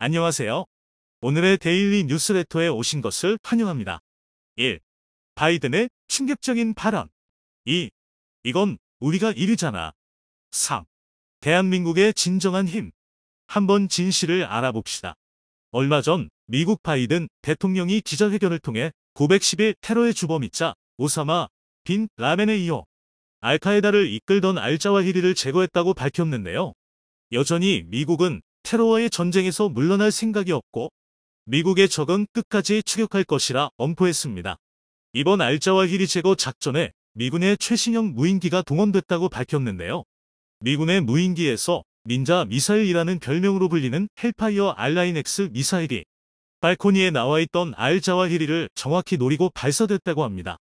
안녕하세요. 오늘의 데일리 뉴스레터에 오신 것을 환영합니다. 1. 바이든의 충격적인 발언. 2. 이건 우리가 이르잖아. 3. 대한민국의 진정한 힘. 한번 진실을 알아봅시다. 얼마 전 미국 바이든 대통령이 기자회견을 통해 910일 테러의 주범이자 오사마 빈 라덴에 이어 알카에다를 이끌던 알자와히리를 제거했다고 밝혔는데요. 여전히 미국은 테러와의 전쟁에서 물러날 생각이 없고 미국의 적은 끝까지 추격할 것이라 엄포했습니다. 이번 알자와히리 제거 작전에 미군의 최신형 무인기가 동원됐다고 밝혔는데요. 미군의 무인기에서 닌자 미사일이라는 별명으로 불리는 헬파이어 R9X 미사일이 발코니에 나와있던 알자와히리를 정확히 노리고 발사됐다고 합니다.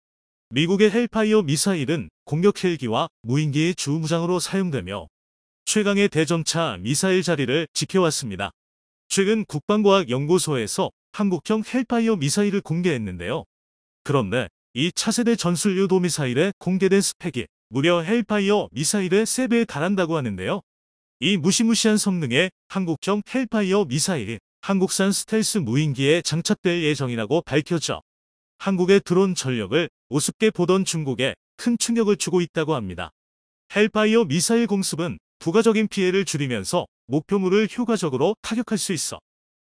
미국의 헬파이어 미사일은 공격 헬기와 무인기의 주무장으로 사용되며 최강의 대전차 미사일 자리를 지켜왔습니다. 최근 국방과학연구소에서 한국형 헬파이어 미사일을 공개했는데요. 그런데 이 차세대 전술유도 미사일의 공개된 스펙이 무려 헬파이어 미사일의 3배에 달한다고 하는데요. 이 무시무시한 성능의 한국형 헬파이어 미사일이 한국산 스텔스 무인기에 장착될 예정이라고 밝혀져 한국의 드론 전력을 우습게 보던 중국에 큰 충격을 주고 있다고 합니다. 헬파이어 미사일 공습은 부가적인 피해를 줄이면서 목표물을 효과적으로 타격할 수 있어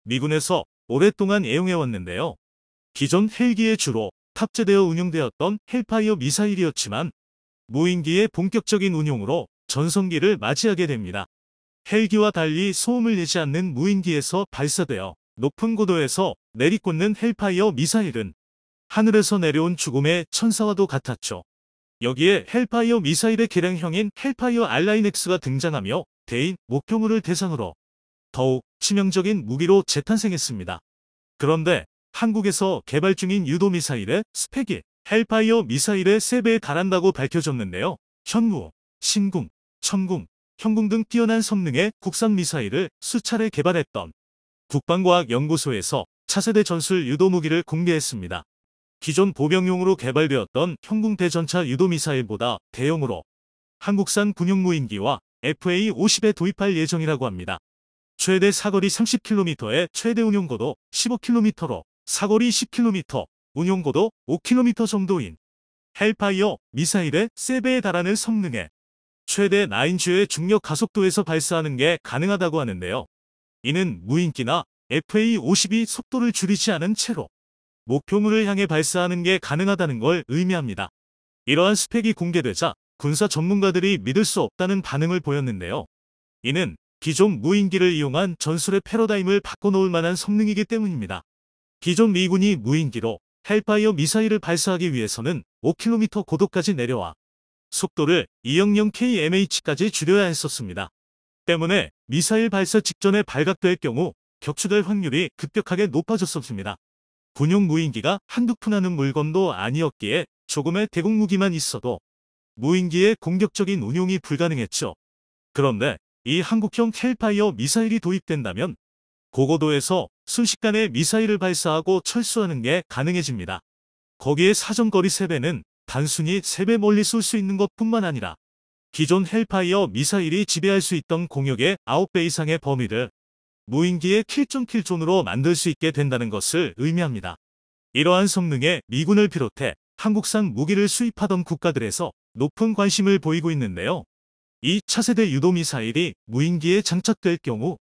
미군에서 오랫동안 애용해왔는데요. 기존 헬기에 주로 탑재되어 운용되었던 헬파이어 미사일이었지만 무인기의 본격적인 운용으로 전성기를 맞이하게 됩니다. 헬기와 달리 소음을 내지 않는 무인기에서 발사되어 높은 고도에서 내리꽂는 헬파이어 미사일은 하늘에서 내려온 죽음의 천사와도 같았죠. 여기에 헬파이어 미사일의 개량형인 헬파이어 R9X가 등장하며 대인 목표물을 대상으로 더욱 치명적인 무기로 재탄생했습니다. 그런데 한국에서 개발 중인 유도미사일의 스펙이 헬파이어 미사일의 3배에 달한다고 밝혀졌는데요. 현무, 신궁, 천궁, 형궁 등 뛰어난 성능의 국산 미사일을 수차례 개발했던 국방과학연구소에서 차세대 전술 유도무기를 공개했습니다. 기존 보병용으로 개발되었던 형궁 대전차 유도미사일보다 대용으로 한국산 군용 무인기와 FA-50에 도입할 예정이라고 합니다. 최대 사거리 30km에 최대 운용고도 15km로 사거리 10km, 운용고도 5km 정도인 헬파이어 미사일의 3배에 달하는 성능에 최대 9G의 중력 가속도에서 발사하는 게 가능하다고 하는데요. 이는 무인기나 FA-50이 속도를 줄이지 않은 채로 목표물을 향해 발사하는 게 가능하다는 걸 의미합니다. 이러한 스펙이 공개되자 군사 전문가들이 믿을 수 없다는 반응을 보였는데요. 이는 기존 무인기를 이용한 전술의 패러다임을 바꿔놓을 만한 성능이기 때문입니다. 기존 미군이 무인기로 헬파이어 미사일을 발사하기 위해서는 5km 고도까지 내려와 속도를 200kmh까지 줄여야 했었습니다. 때문에 미사일 발사 직전에 발각될 경우 격추될 확률이 급격하게 높아졌었습니다. 군용 무인기가 한두 푼 하는 물건도 아니었기에 조금의 대공 무기만 있어도 무인기의 공격적인 운용이 불가능했죠. 그런데 이 한국형 헬파이어 미사일이 도입된다면 고고도에서 순식간에 미사일을 발사하고 철수하는 게 가능해집니다. 거기에 사정거리 3배는 단순히 3배 멀리 쏠 수 있는 것뿐만 아니라 기존 헬파이어 미사일이 지배할 수 있던 공역의 9배 이상의 범위를 무인기의 킬존으로 만들 수 있게 된다는 것을 의미합니다. 이러한 성능에 미군을 비롯해 한국산 무기를 수입하던 국가들에서 높은 관심을 보이고 있는데요. 이 차세대 유도미사일이 무인기에 장착될 경우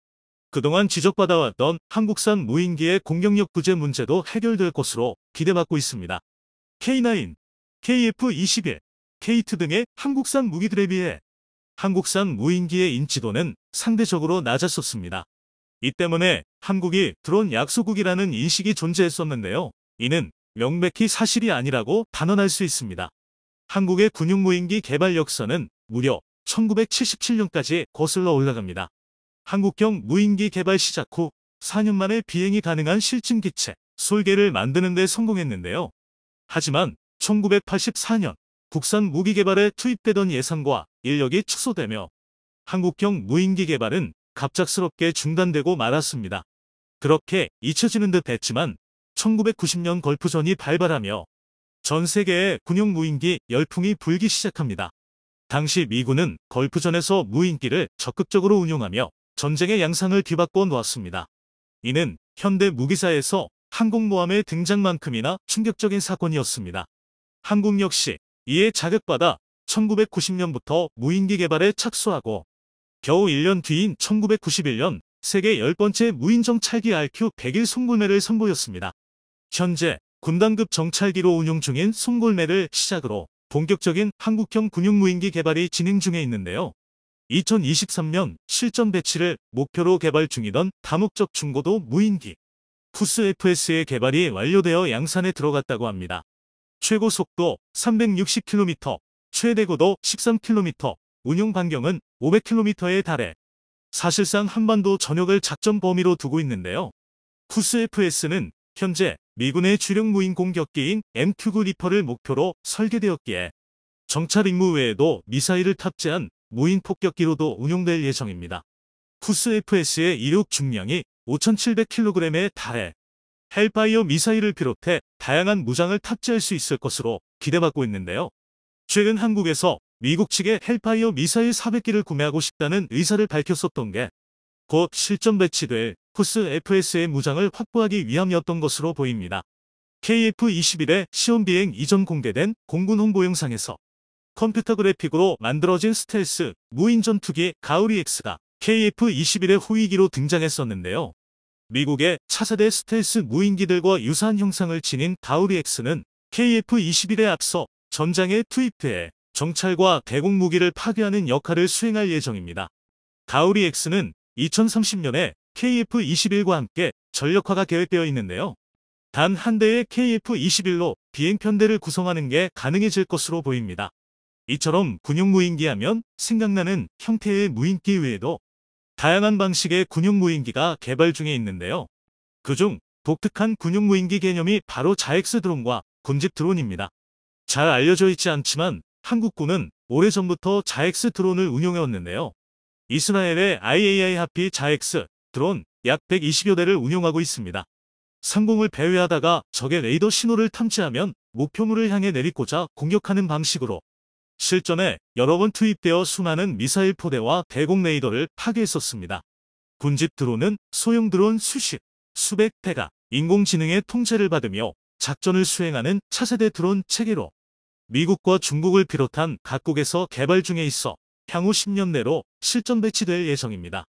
그동안 지적받아왔던 한국산 무인기의 공격력 부재 문제도 해결될 것으로 기대받고 있습니다. K9, KF-21, K2 등의 한국산 무기들에 비해 한국산 무인기의 인지도는 상대적으로 낮았었습니다. 이 때문에 한국이 드론 약소국이라는 인식이 존재했었는데요. 이는 명백히 사실이 아니라고 단언할 수 있습니다. 한국의 군용 무인기 개발 역사는 무려 1977년까지 거슬러 올라갑니다. 한국형 무인기 개발 시작 후 4년 만에 비행이 가능한 실증 기체 솔개를 만드는 데 성공했는데요. 하지만 1984년 국산 무기 개발에 투입되던 예산과 인력이 축소되며 한국형 무인기 개발은 갑작스럽게 중단되고 말았습니다. 그렇게 잊혀지는 듯 했지만 1990년 걸프전이 발발하며 전 세계에 군용 무인기 열풍이 불기 시작합니다. 당시 미군은 걸프전에서 무인기를 적극적으로 운용하며 전쟁의 양상을 뒤바꿔 놓았습니다. 이는 현대 무기사에서 항공모함의 등장만큼이나 충격적인 사건이었습니다. 한국 역시 이에 자극받아 1990년부터 무인기 개발에 착수하고 겨우 1년 뒤인 1991년 세계 10번째 무인정찰기 RQ-101 송골매를 선보였습니다. 현재 군단급 정찰기로 운용 중인 송골매를 시작으로 본격적인 한국형 군용무인기 개발이 진행 중에 있는데요. 2023년 실전 배치를 목표로 개발 중이던 다목적 중고도 무인기 쿠스-FS의 개발이 완료되어 양산에 들어갔다고 합니다. 최고 속도 360km, 최대 고도 13km, 운용 반경은 500km에 달해 사실상 한반도 전역을 작전 범위로 두고 있는데요. 쿠스-FS는 현재 미군의 주력 무인 공격기인 MQ-9 리퍼를 목표로 설계되었기에 정찰 임무 외에도 미사일을 탑재한 무인 폭격기로도 운용될 예정입니다. 쿠스-FS의 이륙 중량이 5,700kg에 달해 헬파이어 미사일을 비롯해 다양한 무장을 탑재할 수 있을 것으로 기대받고 있는데요. 최근 한국에서 미국 측에 헬파이어 미사일 400기를 구매하고 싶다는 의사를 밝혔었던 게 곧 실전 배치될 쿠스-FS의 무장을 확보하기 위함이었던 것으로 보입니다. KF-21의 시험 비행 이전 공개된 공군 홍보 영상에서 컴퓨터 그래픽으로 만들어진 스텔스 무인 전투기 가우리-X가 KF-21의 호위기로 등장했었는데요. 미국의 차세대 스텔스 무인기들과 유사한 형상을 지닌 가우리-X는 KF-21에 앞서 전장에 투입돼 정찰과 대공 무기를 파괴하는 역할을 수행할 예정입니다. 가우리-X는 2030년에 KF-21과 함께 전력화가 계획되어 있는데요. 단 한 대의 KF-21로 비행편대를 구성하는 게 가능해질 것으로 보입니다. 이처럼 군용무인기 하면 생각나는 형태의 무인기 외에도 다양한 방식의 군용무인기가 개발 중에 있는데요. 그중 독특한 군용무인기 개념이 바로 자엑스 드론과 군집 드론입니다. 잘 알려져 있지 않지만 한국군은 오래전부터 자엑스 드론을 운용해왔는데요. 이스라엘의 IAI 하피 자엑스 드론 약 120여 대를 운용하고 있습니다. 상공을 배회하다가 적의 레이더 신호를 탐지하면 목표물을 향해 내리꽂아 공격하는 방식으로 실전에 여러 번 투입되어 수많은 미사일 포대와 대공 레이더를 파괴했었습니다. 군집 드론은 소형 드론 수백 대가 인공지능의 통제를 받으며 작전을 수행하는 차세대 드론 체계로 미국과 중국을 비롯한 각국에서 개발 중에 있어 향후 10년 내로 실전 배치될 예정입니다.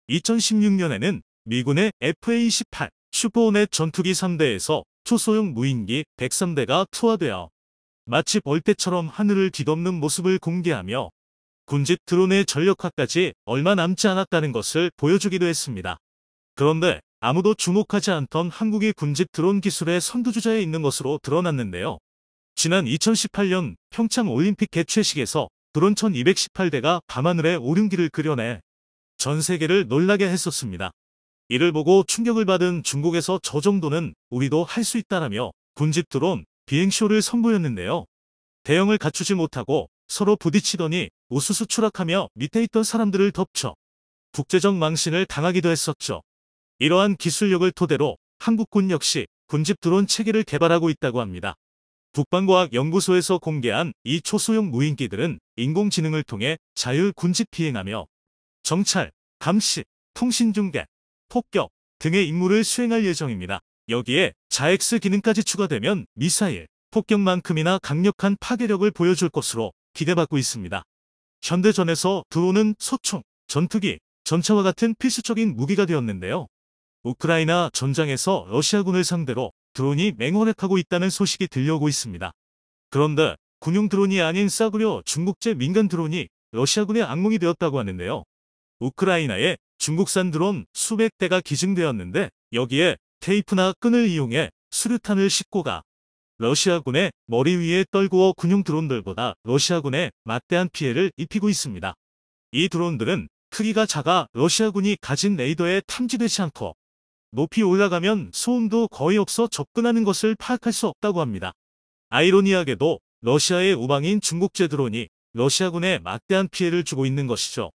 2016년에는 미군의 FA-18 슈퍼호넷 전투기 3대에서 초소형 무인기 103대가 투하되어 마치 벌떼처럼 하늘을 뒤덮는 모습을 공개하며 군집 드론의 전력화까지 얼마 남지 않았다는 것을 보여주기도 했습니다. 그런데 아무도 주목하지 않던 한국의 군집 드론 기술의 선두주자에 있는 것으로 드러났는데요. 지난 2018년 평창 올림픽 개최식에서 드론 1218대가 밤하늘에 오륜기를 그려내 전 세계를 놀라게 했었습니다. 이를 보고 충격을 받은 중국에서 저 정도는 우리도 할 수 있다라며 군집 드론 비행쇼를 선보였는데요. 대형을 갖추지 못하고 서로 부딪히더니 우수수 추락하며 밑에 있던 사람들을 덮쳐 국제적 망신을 당하기도 했었죠. 이러한 기술력을 토대로 한국군 역시 군집 드론 체계를 개발하고 있다고 합니다. 국방과학연구소에서 공개한 이 초소형 무인기들은 인공지능을 통해 자율 군집 비행하며 정찰, 감시, 통신 중계, 폭격 등의 임무를 수행할 예정입니다. 여기에 자엑스 기능까지 추가되면 미사일, 폭격만큼이나 강력한 파괴력을 보여줄 것으로 기대받고 있습니다. 현대전에서 드론은 소총, 전투기, 전차와 같은 필수적인 무기가 되었는데요. 우크라이나 전장에서 러시아군을 상대로 드론이 맹활약하고 있다는 소식이 들려오고 있습니다. 그런데 군용 드론이 아닌 싸구려 중국제 민간 드론이 러시아군의 악몽이 되었다고 하는데요. 우크라이나에 중국산 드론 수백 대가 기증되었는데 여기에 테이프나 끈을 이용해 수류탄을 싣고 가 러시아군의 머리 위에 떨구어 군용 드론들보다 러시아군에 막대한 피해를 입히고 있습니다. 이 드론들은 크기가 작아 러시아군이 가진 레이더에 탐지되지 않고 높이 올라가면 소음도 거의 없어 접근하는 것을 파악할 수 없다고 합니다. 아이러니하게도 러시아의 우방인 중국제 드론이 러시아군에 막대한 피해를 주고 있는 것이죠.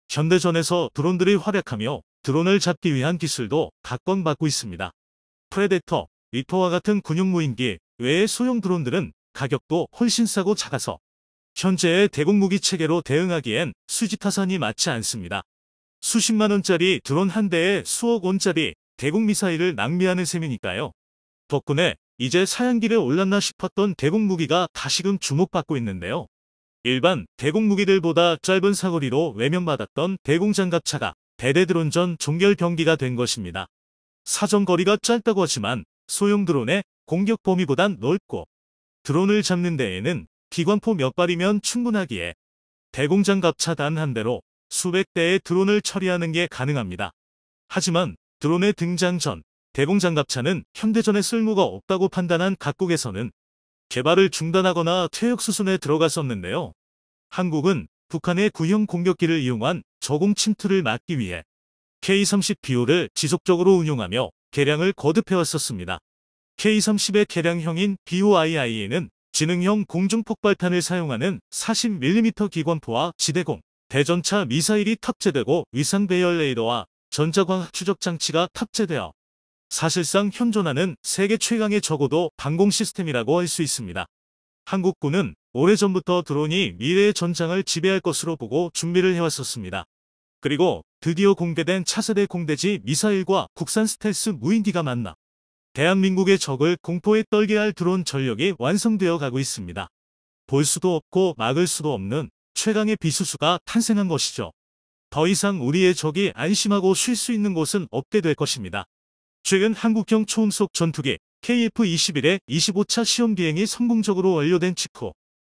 현대전에서 드론들이 활약하며 드론을 잡기 위한 기술도 각광받고 있습니다. 프레데터, 리퍼와 같은 군용무인기 외의 소형 드론들은 가격도 훨씬 싸고 작아서 현재의 대공무기 체계로 대응하기엔 수지타산이 맞지 않습니다. 수십만 원짜리 드론 한 대에 수억 원짜리 대공 미사일을 낭비하는 셈이니까요. 덕분에 이제 사양길에 올랐나 싶었던 대공 무기가 다시금 주목받고 있는데요. 일반 대공 무기들보다 짧은 사거리로 외면받았던 대공 장갑차가 대대드론전 종결 병기가 된 것입니다. 사정거리가 짧다고 하지만 소형 드론의 공격 범위보단 넓고 드론을 잡는 데에는 기관포 몇 발이면 충분하기에 대공 장갑차 단 한 대로 수백 대의 드론을 처리하는 게 가능합니다. 하지만 드론의 등장 전 대공 장갑차는 현대전에 쓸모가 없다고 판단한 각국에서는 개발을 중단하거나 퇴역 수순에 들어갔었는데요. 한국은 북한의 구형 공격기를 이용한 저공 침투를 막기 위해 K-30BO를 지속적으로 운용하며 개량을 거듭해왔었습니다. K-30의 개량형인 BOII에는 지능형 공중폭발탄을 사용하는 40mm 기관포와 지대공, 대전차 미사일이 탑재되고 위상 배열 레이더와 전자광학 추적 장치가 탑재되어 사실상 현존하는 세계 최강의 적어도 방공 시스템이라고 할 수 있습니다. 한국군은 오래전부터 드론이 미래의 전장을 지배할 것으로 보고 준비를 해왔었습니다. 그리고 드디어 공개된 차세대 공대지 미사일과 국산 스텔스 무인기가 만나 대한민국의 적을 공포에 떨게 할 드론 전력이 완성되어 가고 있습니다. 볼 수도 없고 막을 수도 없는 최강의 비수수가 탄생한 것이죠. 더 이상 우리의 적이 안심하고 쉴 수 있는 곳은 없게 될 것입니다. 최근 한국형 초음속 전투기 KF-21의 25차 시험 비행이 성공적으로 완료된 직후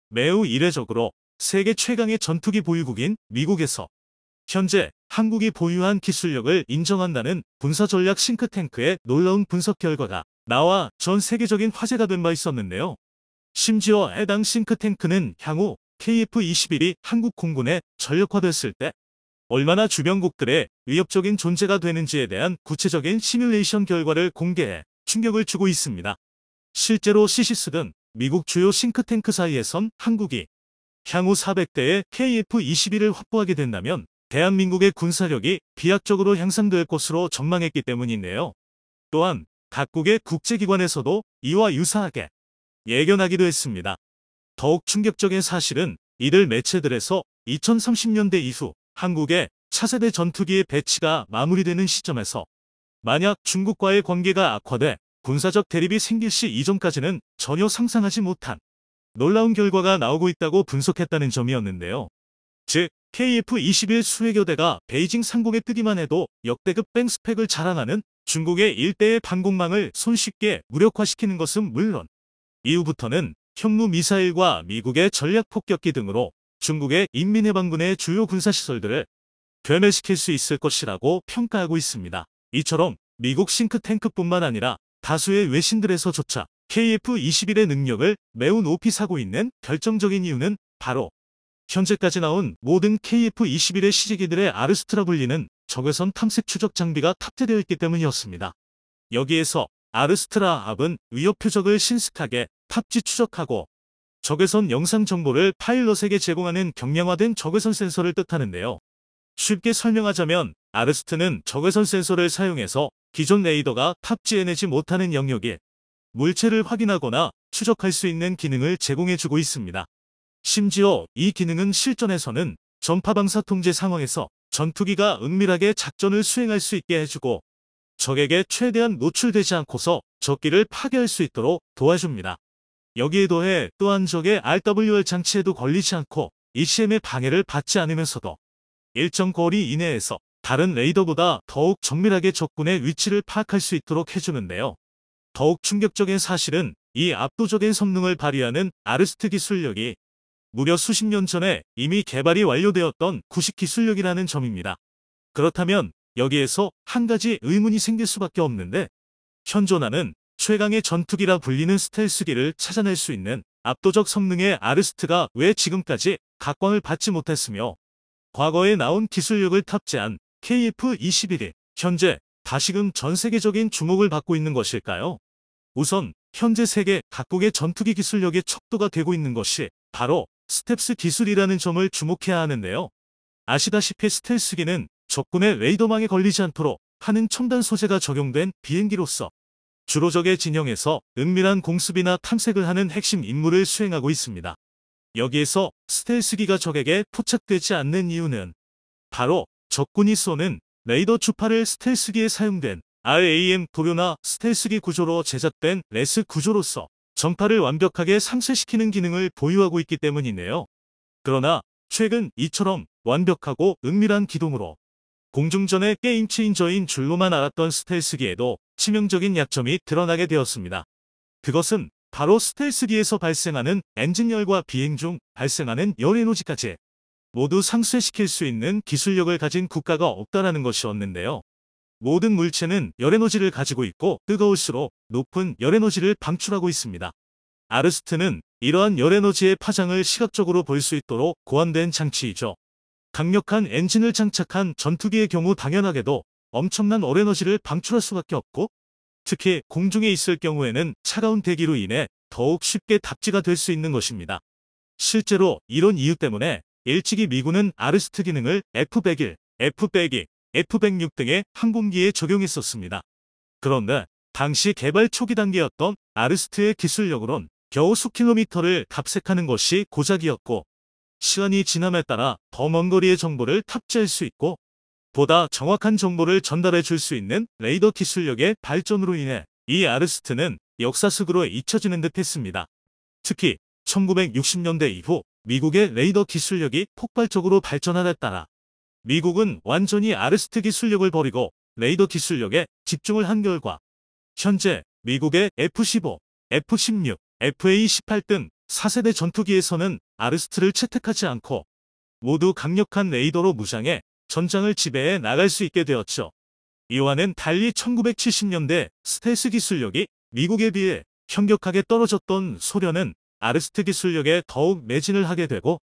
매우 이례적으로 세계 최강의 전투기 보유국인 미국에서 현재 한국이 보유한 기술력을 인정한다는 군사전략 싱크탱크의 놀라운 분석 결과가 나와 전 세계적인 화제가 된 바 있었는데요. 심지어 해당 싱크탱크는 향후 KF-21이 한국 공군에 전력화됐을 때 얼마나 주변국들의 위협적인 존재가 되는지에 대한 구체적인 시뮬레이션 결과를 공개해 충격을 주고 있습니다. 실제로 시시스 등 미국 주요 싱크탱크 사이에선 한국이 향후 400대의 KF-21을 확보하게 된다면 대한민국의 군사력이 비약적으로 향상될 것으로 전망했기 때문인데요. 또한 각국의 국제기관에서도 이와 유사하게 예견하기도 했습니다. 더욱 충격적인 사실은 이들 매체들에서 2030년대 이후 한국의 차세대 전투기의 배치가 마무리되는 시점에서 만약 중국과의 관계가 악화돼 군사적 대립이 생길 시 이전까지는 전혀 상상하지 못한 놀라운 결과가 나오고 있다고 분석했다는 점이었는데요. 즉 KF-21 수백여 대가 베이징 상공에 뜨기만 해도 역대급 뺑스펙을 자랑하는 중국의 일대의 방공망을 손쉽게 무력화시키는 것은 물론 이후부터는 현무 미사일과 미국의 전략 폭격기 등으로 중국의 인민해방군의 주요 군사시설들을 괴멸시킬 수 있을 것이라고 평가하고 있습니다. 이처럼 미국 싱크탱크뿐만 아니라 다수의 외신들에서조차 KF-21의 능력을 매우 높이 사고 있는 결정적인 이유는 바로 현재까지 나온 모든 KF-21의 시제기들의 아르스트라 불리는 적외선 탐색 추적 장비가 탑재되어 있기 때문이었습니다. 여기에서 아르스트라 압은 위협 표적을 신속하게 탑지 추적하고 적외선 영상 정보를 파일럿에게 제공하는 경량화된 적외선 센서를 뜻하는데요. 쉽게 설명하자면 아르스트는 적외선 센서를 사용해서 기존 레이더가 탑재해내지 못하는 영역에 물체를 확인하거나 추적할 수 있는 기능을 제공해주고 있습니다. 심지어 이 기능은 실전에서는 전파방사 통제 상황에서 전투기가 은밀하게 작전을 수행할 수 있게 해주고 적에게 최대한 노출되지 않고서 적기를 파괴할 수 있도록 도와줍니다. 여기에 더해 또한 적의 RWR 장치에도 걸리지 않고 ECM의 방해를 받지 않으면서도 일정 거리 이내에서 다른 레이더보다 더욱 정밀하게 적군의 위치를 파악할 수 있도록 해주는데요. 더욱 충격적인 사실은 이 압도적인 성능을 발휘하는 아르스트 기술력이 무려 수십 년 전에 이미 개발이 완료되었던 구식 기술력이라는 점입니다. 그렇다면 여기에서 한 가지 의문이 생길 수밖에 없는데 현존하는 최강의 전투기라 불리는 스텔스기를 찾아낼 수 있는 압도적 성능의 아르스트가 왜 지금까지 각광을 받지 못했으며 과거에 나온 기술력을 탑재한 KF-21이 현재 다시금 전 세계적인 주목을 받고 있는 것일까요? 우선 현재 세계 각국의 전투기 기술력의 척도가 되고 있는 것이 바로 스텝스 기술이라는 점을 주목해야 하는데요. 아시다시피 스텔스기는 적군의 레이더망에 걸리지 않도록 하는 첨단 소재가 적용된 비행기로서 주로 적의 진영에서 은밀한 공습이나 탐색을 하는 핵심 임무를 수행하고 있습니다. 여기에서 스텔스기가 적에게 포착되지 않는 이유는 바로 적군이 쏘는 레이더 주파를 스텔스기에 사용된 RAM 도료나 스텔스기 구조로 제작된 레스 구조로서 전파를 완벽하게 상쇄시키는 기능을 보유하고 있기 때문이네요. 그러나 최근 이처럼 완벽하고 은밀한 기동으로 공중전의 게임 체인저인 줄로만 알았던 스텔스기에도 치명적인 약점이 드러나게 되었습니다. 그것은 바로 스텔스기에서 발생하는 엔진열과 비행 중 발생하는 열 에너지까지 모두 상쇄시킬 수 있는 기술력을 가진 국가가 없다라는 것이었는데요. 모든 물체는 열 에너지를 가지고 있고 뜨거울수록 높은 열 에너지를 방출하고 있습니다. 아르스트는 이러한 열 에너지의 파장을 시각적으로 볼 수 있도록 고안된 장치이죠. 강력한 엔진을 장착한 전투기의 경우 당연하게도 엄청난 열 에너지를 방출할 수밖에 없고, 특히 공중에 있을 경우에는 차가운 대기로 인해 더욱 쉽게 답지가 될 수 있는 것입니다. 실제로 이런 이유 때문에 일찍이 미군은 아르스트 기능을 F-101, F-102, F-106 등의 항공기에 적용했었습니다. 그런데 당시 개발 초기 단계였던 아르스트의 기술력으론 겨우 수킬로미터를 탑색하는 것이 고작이었고, 시간이 지남에 따라 더 먼 거리의 정보를 탑재할 수 있고 보다 정확한 정보를 전달해 줄 수 있는 레이더 기술력의 발전으로 인해 이 아르스트는 역사 속으로 잊혀지는 듯 했습니다. 특히 1960년대 이후 미국의 레이더 기술력이 폭발적으로 발전하에 따라 미국은 완전히 아르스트 기술력을 버리고 레이더 기술력에 집중을 한 결과 현재 미국의 F-15, F-16, FA-18 등 4세대 전투기에서는 아르스트를 채택하지 않고 모두 강력한 레이더로 무장해 전장을 지배해 나갈 수 있게 되었죠. 이와는 달리 1970년대 스텔스 기술력이 미국에 비해 현격하게 떨어졌던 소련은 아르스트 기술력에 더욱 매진을 하게 되고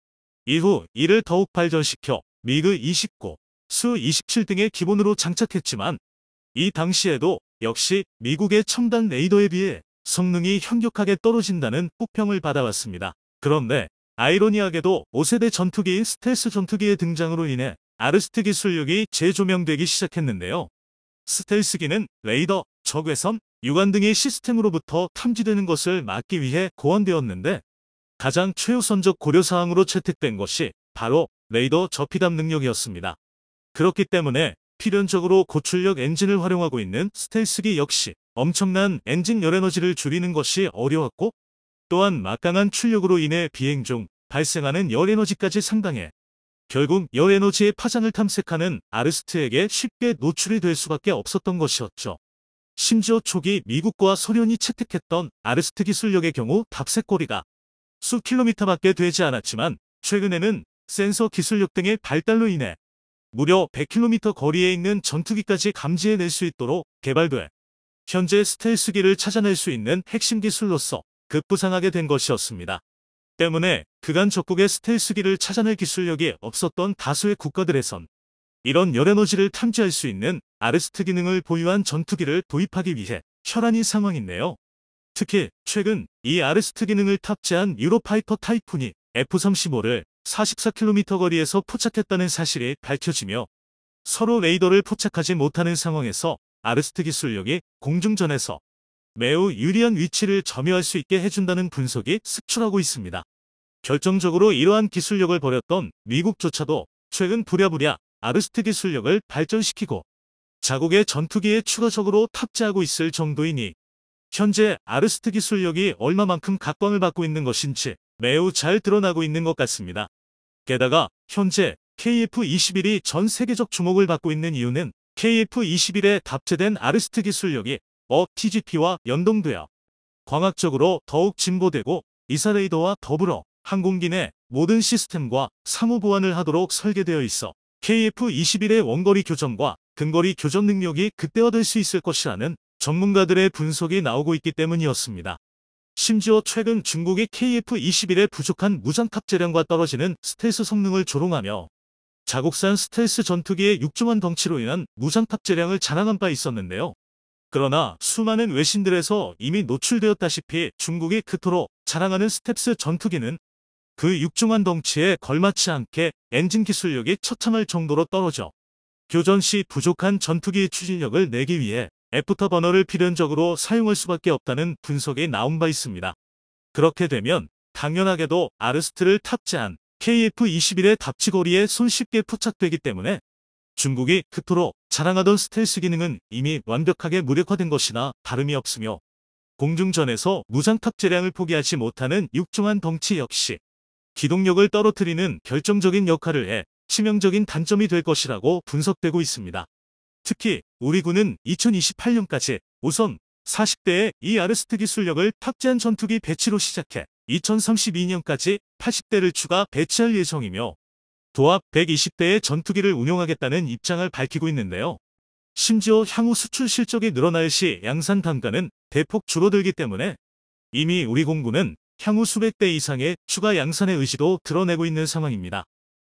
이후 이를 더욱 발전시켜 미그 29, 수 27 등의 기본으로 장착했지만 이 당시에도 역시 미국의 첨단 레이더에 비해 성능이 현격하게 떨어진다는 혹평을 받아왔습니다. 그런데 아이러니하게도 5세대 전투기인 스텔스 전투기의 등장으로 인해 아르스트 기술력이 재조명되기 시작했는데요. 스텔스기는 레이더, 적외선, 유관 등의 시스템으로부터 탐지되는 것을 막기 위해 고안되었는데 가장 최우선적 고려사항으로 채택된 것이 바로 레이더 저피담 능력이었습니다. 그렇기 때문에 필연적으로 고출력 엔진을 활용하고 있는 스텔스기 역시 엄청난 엔진 열에너지를 줄이는 것이 어려웠고 또한 막강한 출력으로 인해 비행 중 발생하는 열에너지까지 상당해 결국 열에너지의 파장을 탐색하는 아르스트에게 쉽게 노출이 될 수밖에 없었던 것이었죠. 심지어 초기 미국과 소련이 채택했던 아르스트 기술력의 경우 탑색거리가 수 킬로미터밖에 되지 않았지만 최근에는 센서 기술력 등의 발달로 인해 무려 100km 거리에 있는 전투기까지 감지해낼 수 있도록 개발돼 현재 스텔스기를 찾아낼 수 있는 핵심 기술로서 급부상하게 된 것이었습니다. 때문에 그간 적국의 스텔스기를 찾아낼 기술력이 없었던 다수의 국가들에선 이런 열에너지를 탐지할 수 있는 아르스트 기능을 보유한 전투기를 도입하기 위해 혈안인 상황인데요. 특히 최근 이 아르스트 기능을 탑재한 유로파이터 타이푼이 F-35를 44km 거리에서 포착했다는 사실이 밝혀지며 서로 레이더를 포착하지 못하는 상황에서 아르스트 기술력이 공중전에서 매우 유리한 위치를 점유할 수 있게 해준다는 분석이 속출하고 있습니다. 결정적으로 이러한 기술력을 버렸던 미국조차도 최근 부랴부랴 아르스트 기술력을 발전시키고 자국의 전투기에 추가적으로 탑재하고 있을 정도이니 현재 아르스트 기술력이 얼마만큼 각광을 받고 있는 것인지 매우 잘 드러나고 있는 것 같습니다. 게다가 현재 KF-21이 전 세계적 주목을 받고 있는 이유는 KF-21에 탑재된 아르스트 기술력이 TGP와 연동되어 광학적으로 더욱 진보되고 이사 레이더와 더불어 항공기 내 모든 시스템과 상호 보완을 하도록 설계되어 있어 KF-21의 원거리 교전과 근거리 교전 능력이 극대화될 수 있을 것이라는 전문가들의 분석이 나오고 있기 때문이었습니다. 심지어 최근 중국이 KF-21의 부족한 무장 탑재량과 떨어지는 스텔스 성능을 조롱하며 자국산 스텔스 전투기의 육중한 덩치로 인한 무장 탑재량을 자랑한 바 있었는데요. 그러나 수많은 외신들에서 이미 노출되었다시피 중국이 그토록 자랑하는 스텔스 전투기는 그 육중한 덩치에 걸맞지 않게 엔진 기술력이 처참할 정도로 떨어져 교전 시 부족한 전투기의 추진력을 내기 위해 애프터버너를 필연적으로 사용할 수밖에 없다는 분석이 나온 바 있습니다. 그렇게 되면 당연하게도 아르스트를 탑재한 KF-21의 답지거리에 손쉽게 포착되기 때문에 중국이 그토록 자랑하던 스텔스 기능은 이미 완벽하게 무력화된 것이나 다름이 없으며 공중전에서 무장 탑재량을 포기하지 못하는 육중한 덩치 역시 기동력을 떨어뜨리는 결정적인 역할을 해 치명적인 단점이 될 것이라고 분석되고 있습니다. 특히 우리 군은 2028년까지 우선 40대의 이 아르스트 기술력을 탑재한 전투기 배치로 시작해 2032년까지 80대를 추가 배치할 예정이며 도합 120대의 전투기를 운용하겠다는 입장을 밝히고 있는데요. 심지어 향후 수출 실적이 늘어날 시 양산 단가는 대폭 줄어들기 때문에 이미 우리 공군은 향후 수백 대 이상의 추가 양산의 의지도 드러내고 있는 상황입니다.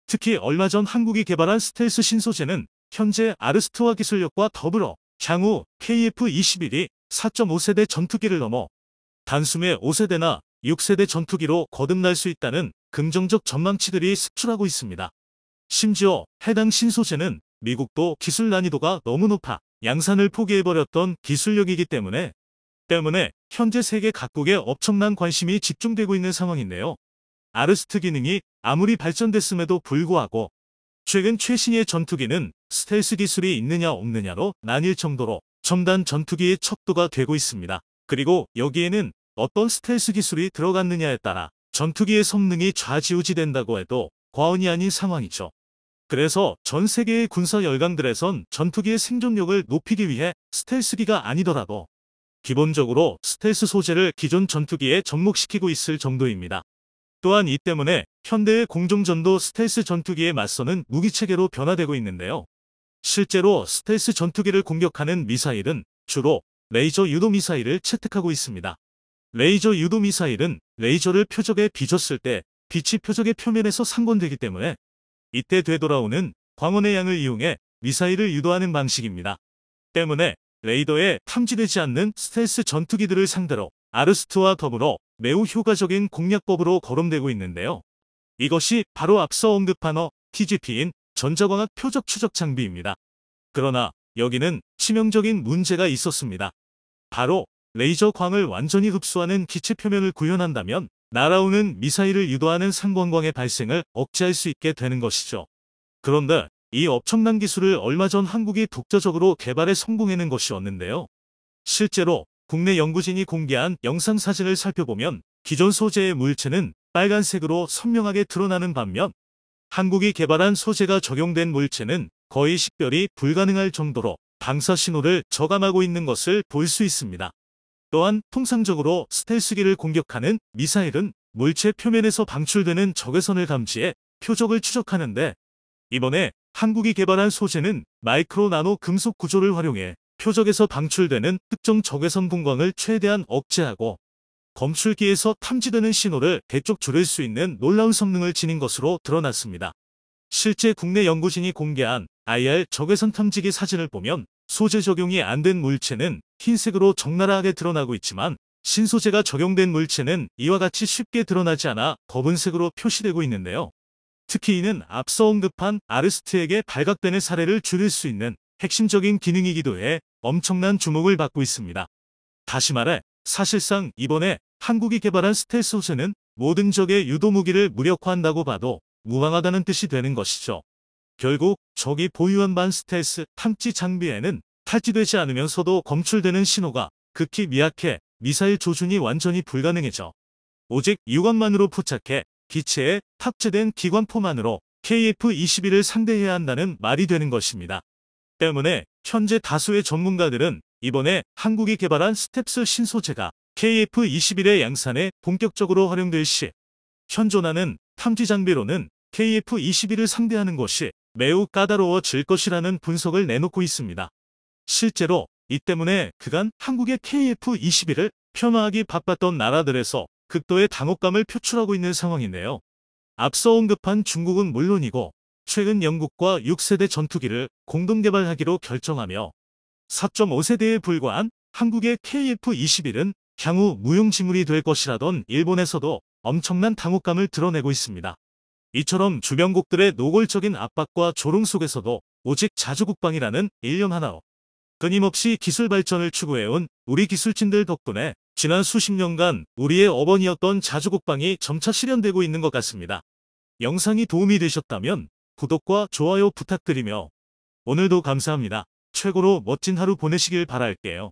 특히 얼마 전 한국이 개발한 스텔스 신소재는 현재 아르스트와 기술력과 더불어 향후 KF-21이 4.5세대 전투기를 넘어 단숨에 5세대나 6세대 전투기로 거듭날 수 있다는 긍정적 전망치들이 속출하고 있습니다. 심지어 해당 신소재는 미국도 기술 난이도가 너무 높아 양산을 포기해버렸던 기술력이기 때문에 현재 세계 각국에 엄청난 관심이 집중되고 있는 상황인데요. 아르스트 기능이 아무리 발전됐음에도 불구하고 최근 최신의 전투기는 스텔스 기술이 있느냐 없느냐로 나뉠 정도로 첨단 전투기의 척도가 되고 있습니다. 그리고 여기에는 어떤 스텔스 기술이 들어갔느냐에 따라 전투기의 성능이 좌지우지된다고 해도 과언이 아닌 상황이죠. 그래서 전 세계의 군사 열강들에선 전투기의 생존력을 높이기 위해 스텔스기가 아니더라도 기본적으로 스텔스 소재를 기존 전투기에 접목시키고 있을 정도입니다. 또한 이 때문에 현대의 공중전도 스텔스 전투기에 맞서는 무기체계로 변화되고 있는데요. 실제로 스텔스 전투기를 공격하는 미사일은 주로 레이저 유도 미사일을 채택하고 있습니다. 레이저 유도 미사일은 레이저를 표적에 비췄을 때 빛이 표적의 표면에서 상건되기 때문에 이때 되돌아오는 광원의 양을 이용해 미사일을 유도하는 방식입니다. 때문에 레이더에 탐지되지 않는 스텔스 전투기들을 상대로 아르스트와 더불어 매우 효과적인 공략법으로 거론되고 있는데요. 이것이 바로 앞서 언급한 TGP인 전자광학 표적 추적 장비입니다. 그러나 여기는 치명적인 문제가 있었습니다. 바로 레이저 광을 완전히 흡수하는 기체 표면을 구현한다면 날아오는 미사일을 유도하는 상광광의 발생을 억제할 수 있게 되는 것이죠. 그런데 이 엄청난 기술을 얼마 전 한국이 독자적으로 개발에 성공해낸 것이었는데요. 실제로 국내 연구진이 공개한 영상 사진을 살펴보면 기존 소재의 물체는 빨간색으로 선명하게 드러나는 반면 한국이 개발한 소재가 적용된 물체는 거의 식별이 불가능할 정도로 방사 신호를 저감하고 있는 것을 볼 수 있습니다. 또한 통상적으로 스텔스기를 공격하는 미사일은 물체 표면에서 방출되는 적외선을 감지해 표적을 추적하는데 이번에 한국이 개발한 소재는 마이크로 나노 금속 구조를 활용해 표적에서 방출되는 특정 적외선 분광을 최대한 억제하고 검출기에서 탐지되는 신호를 대쪽 줄일 수 있는 놀라운 성능을 지닌 것으로 드러났습니다. 실제 국내 연구진이 공개한 IR 적외선 탐지기 사진을 보면 소재 적용이 안 된 물체는 흰색으로 적나라하게 드러나고 있지만 신소재가 적용된 물체는 이와 같이 쉽게 드러나지 않아 검은색으로 표시되고 있는데요. 특히 이는 앞서 언급한 아르스트에게 발각되는 사례를 줄일 수 있는 핵심적인 기능이기도 해 엄청난 주목을 받고 있습니다. 다시 말해 사실상 이번에 한국이 개발한 스텔스 소재는 모든 적의 유도 무기를 무력화한다고 봐도 무방하다는 뜻이 되는 것이죠. 결국 적이 보유한 반 스텔스 탐지 장비에는 탈취되지 않으면서도 검출되는 신호가 극히 미약해 미사일 조준이 완전히 불가능해져 오직 유관만으로 포착해 기체에 탑재된 기관포만으로 KF-21을 상대해야 한다는 말이 되는 것입니다. 때문에 현재 다수의 전문가들은 이번에 한국이 개발한 스텔스 신소재가 KF-21의 양산에 본격적으로 활용될 시 현존하는 탐지 장비로는 KF-21을 상대하는 것이 매우 까다로워질 것이라는 분석을 내놓고 있습니다. 실제로 이 때문에 그간 한국의 KF-21을 폄하하기 바빴던 나라들에서 극도의 당혹감을 표출하고 있는 상황인데요. 앞서 언급한 중국은 물론이고 최근 영국과 6세대 전투기를 공동 개발하기로 결정하며 4.5세대에 불과한 한국의 KF-21은 향후 무용지물이 될 것이라던 일본에서도 엄청난 당혹감을 드러내고 있습니다. 이처럼 주변국들의 노골적인 압박과 조롱 속에서도 오직 자주국방이라는 일념 하나로 끊임없이 기술 발전을 추구해온 우리 기술진들 덕분에 지난 수십 년간 우리의 어머니였던 자주국방이 점차 실현되고 있는 것 같습니다. 영상이 도움이 되셨다면 구독과 좋아요 부탁드리며 오늘도 감사합니다. 최고로 멋진 하루 보내시길 바랄게요.